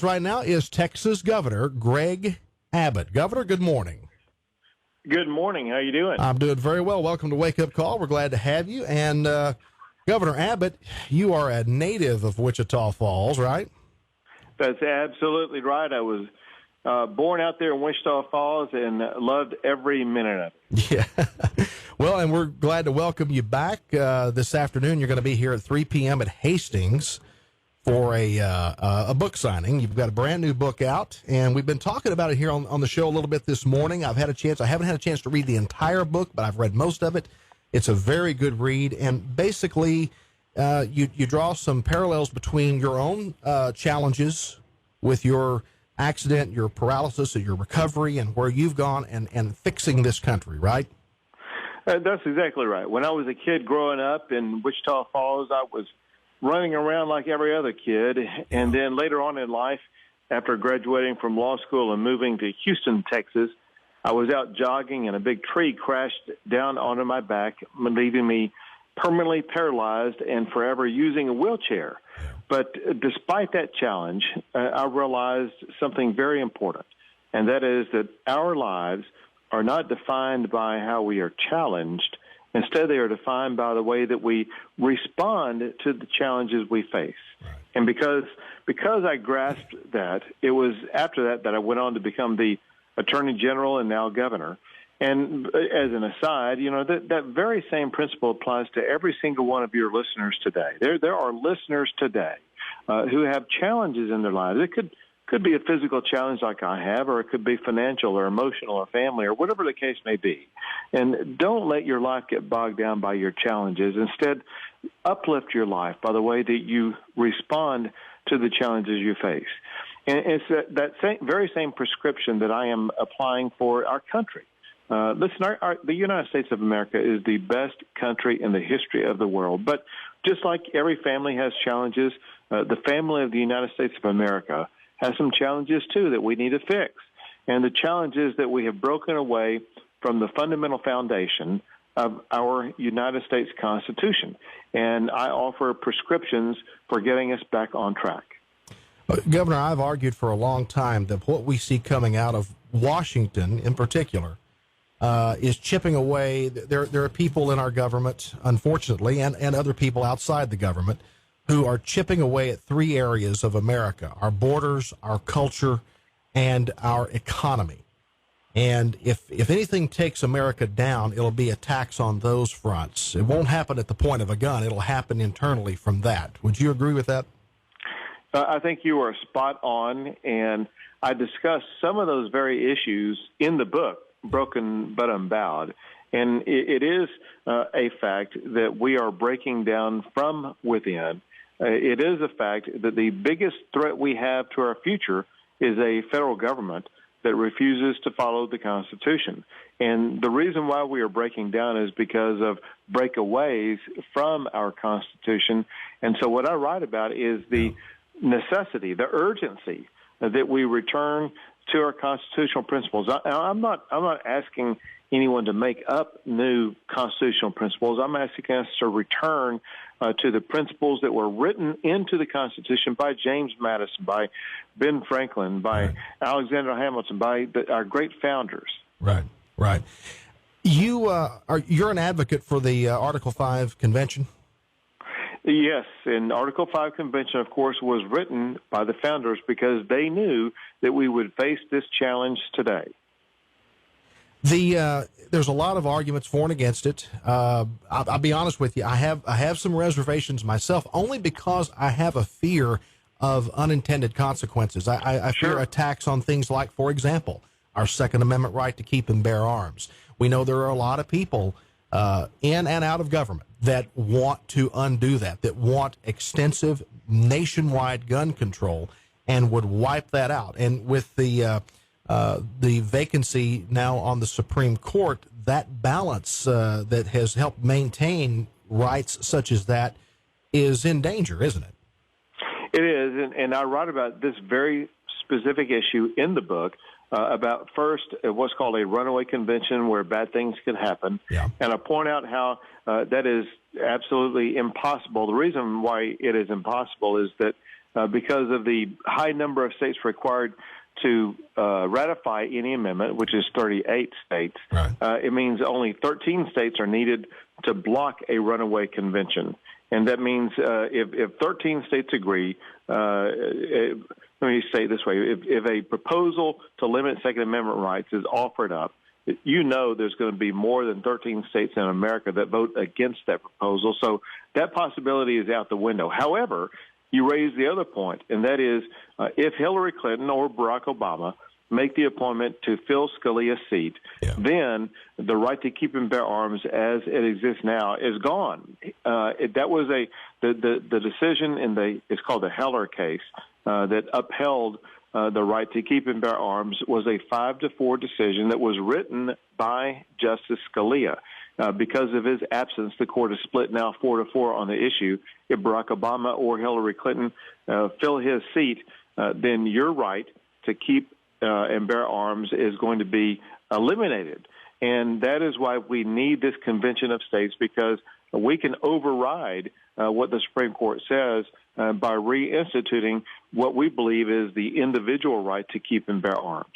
right now is Texas Governor Greg Abbott. Governor, good morning. Good morning. How you doing? I'm doing very well. Welcome to Wake Up Call. We're glad to have you. And Governor Abbott, you are a native of Wichita Falls, right? That's absolutely right. I was born out there in Wichita Falls and loved every minute of it. Yeah. Well, and we're glad to welcome you back this afternoon. You're going to be here at 3 p.m. at Hastings for a book signing. You've got a brand new book out, and we've been talking about it here on the show a little bit this morning. I haven't had a chance to read the entire book, but I've read most of it. It's a very good read, and basically you draw some parallels between your own challenges with your accident, your paralysis, or your recovery, and where you've gone and fixing this country, right? That's exactly right. When I was a kid growing up in Wichita Falls, I was running around like every other kid. And then later on in life, after graduating from law school and moving to Houston, Texas, I was out jogging and a big tree crashed down onto my back, leaving me permanently paralyzed and forever using a wheelchair. But despite that challenge, I realized something very important, and that is that our lives are not defined by how we are challenged. Instead, they are defined by the way that we respond to the challenges we face. Right. And because I grasped that, it was after that I went on to become the Attorney General and now Governor. And as an aside, that very same principle applies to every single one of your listeners today. There are listeners today who have challenges in their lives. It could be a physical challenge like I have, or it could be financial or emotional or family or whatever the case may be. And don't let your life get bogged down by your challenges. Instead, uplift your life by the way that you respond to the challenges you face. And it's that very same prescription that I am applying for our country. Listen, the United States of America is the best country in the history of the world. But just like every family has challenges, the family of the United States of America has some challenges, too, that we need to fix. And the challenge is that we have broken away from the fundamental foundation of our United States Constitution. And I offer prescriptions for getting us back on track. Governor, I've argued for a long time that what we see coming out of Washington in particular is chipping away. There are people in our government, unfortunately, and other people outside the government who are chipping away at three areas of America: our borders, our culture, and our economy. And if anything takes America down, it'll be attacks on those fronts. It won't happen at the point of a gun. It'll happen internally from that. Would you agree with that? I think you are spot on, and I discussed some of those very issues in the book, Broken But Unbowed. And it is a fact that we are breaking down from within. It is a fact that the biggest threat we have to our future is a federal government that refuses to follow the Constitution. And the reason why we are breaking down is because of breakaways from our Constitution. And so what I write about is the necessity, the urgency that we return to our constitutional principles. I'm not asking anyone to make up new constitutional principles. I'm asking us to return to the principles that were written into the Constitution by James Madison, by Ben Franklin, by Alexander Hamilton, by our great founders. Right. You're an advocate for the Article 5 Convention? Yes, and Article 5 Convention, of course, was written by the founders because they knew that we would face this challenge today. There's a lot of arguments for and against it. I'll be honest with you. I have some reservations myself, only because I have a fear of unintended consequences. I fear attacks on things like, for example, our Second Amendment right to keep and bear arms. We know there are a lot of people in and out of government that want to undo that want extensive nationwide gun control and would wipe that out. And with the vacancy now on the Supreme Court, that balance that has helped maintain rights such as that is in danger, isn't it? It is, and I write about this very specific issue in the book about first what's called a runaway convention where bad things can happen. Yeah. And I point out how that is absolutely impossible. The reason why it is impossible is that because of the high number of states required to ratify any amendment, which is 38 states. Right. It means only 13 states are needed to block a runaway convention. And that means if 13 states agree, let me say it this way, if a proposal to limit Second Amendment rights is offered up, you know there's going to be more than 13 states in America that vote against that proposal. So that possibility is out the window. However, you raise the other point, and that is if Hillary Clinton or Barack Obama make the appointment to fill Scalia's seat, then the right to keep and bear arms as it exists now is gone. That was the decision in it's called the Heller case that upheld the right to keep and bear arms was a 5-4 decision that was written by Justice Scalia. Because of his absence, the court is split now 4-4 on the issue. If Barack Obama or Hillary Clinton fill his seat, then your right to keep and bear arms is going to be eliminated. And that is why we need this convention of states, because we can override what the Supreme Court says by reinstituting what we believe is the individual right to keep and bear arms.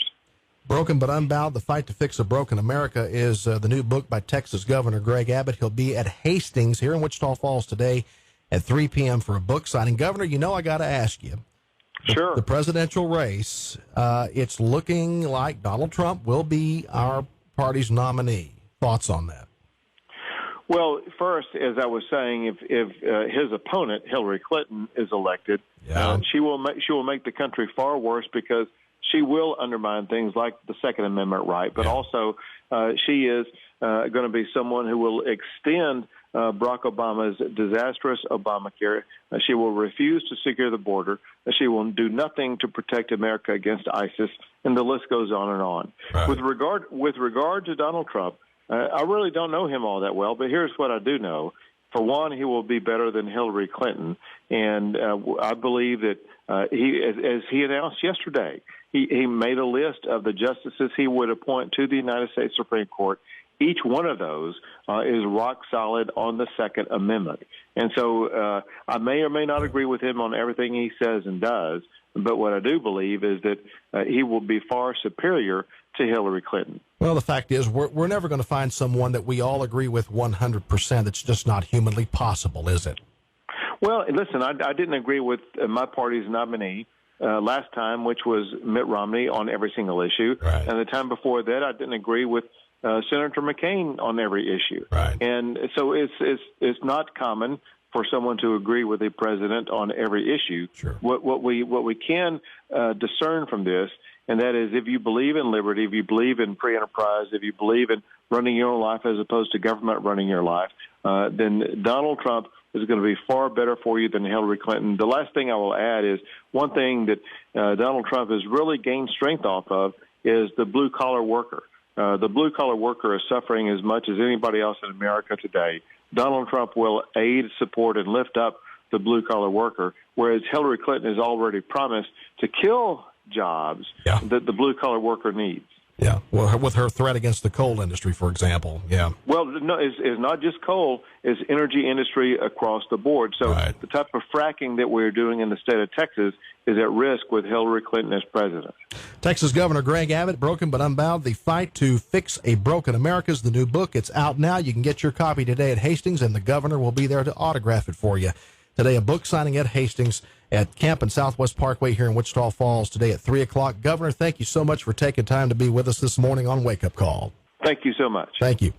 Broken but Unbound, The Fight to Fix a Broken America is the new book by Texas Governor Greg Abbott. He'll be at Hastings here in Wichita Falls today at 3 p.m. for a book signing. Governor, you know I got to ask you. Sure. The presidential race, it's looking like Donald Trump will be our party's nominee. Thoughts on that? Well, first, as I was saying, if his opponent, Hillary Clinton, is elected, she will make the country far worse, because she will undermine things like the Second Amendment right, but also she is going to be someone who will extend Barack Obama's disastrous Obamacare. She will refuse to secure the border. She will do nothing to protect America against ISIS, and the list goes on and on. Right. With regard to Donald Trump, I really don't know him all that well, but here's what I do know. For one, he will be better than Hillary Clinton, and I believe that as he announced yesterday, he made a list of the justices he would appoint to the United States Supreme Court. Each one of those is rock solid on the Second Amendment. And so I may or may not agree with him on everything he says and does, but what I do believe is that he will be far superior to Hillary Clinton. Well, the fact is, we're never going to find someone that we all agree with 100%. It's just not humanly possible, is it? Well, listen, I didn't agree with my party's nominee last time, which was Mitt Romney, on every single issue. Right. And the time before that, I didn't agree with Senator McCain on every issue. Right. And so it's not common for someone to agree with a president on every issue. Sure. What we can discern from this, and that is, if you believe in liberty, if you believe in free enterprise, if you believe in running your own life as opposed to government running your life, then Donald Trump is going to be far better for you than Hillary Clinton. The last thing I will add is one thing that Donald Trump has really gained strength off of is the blue-collar worker. The blue-collar worker is suffering as much as anybody else in America today. Donald Trump will aid, support, and lift up the blue-collar worker, whereas Hillary Clinton has already promised to kill jobs that the blue-collar worker needs. Yeah, well, with her threat against the coal industry, for example. Yeah. Well, no, it's not just coal; it's energy industry across the board. So the type of fracking that we're doing in the state of Texas is at risk with Hillary Clinton as president. Texas Governor Greg Abbott, Broken but Unbound, The Fight to Fix a Broken America is the new book. It's out now. You can get your copy today at Hastings, and the governor will be there to autograph it for you. Today, a book signing at Hastings at Camp and Southwest Parkway here in Wichita Falls today at 3 o'clock. Governor, thank you so much for taking time to be with us this morning on Wake Up Call. Thank you so much. Thank you.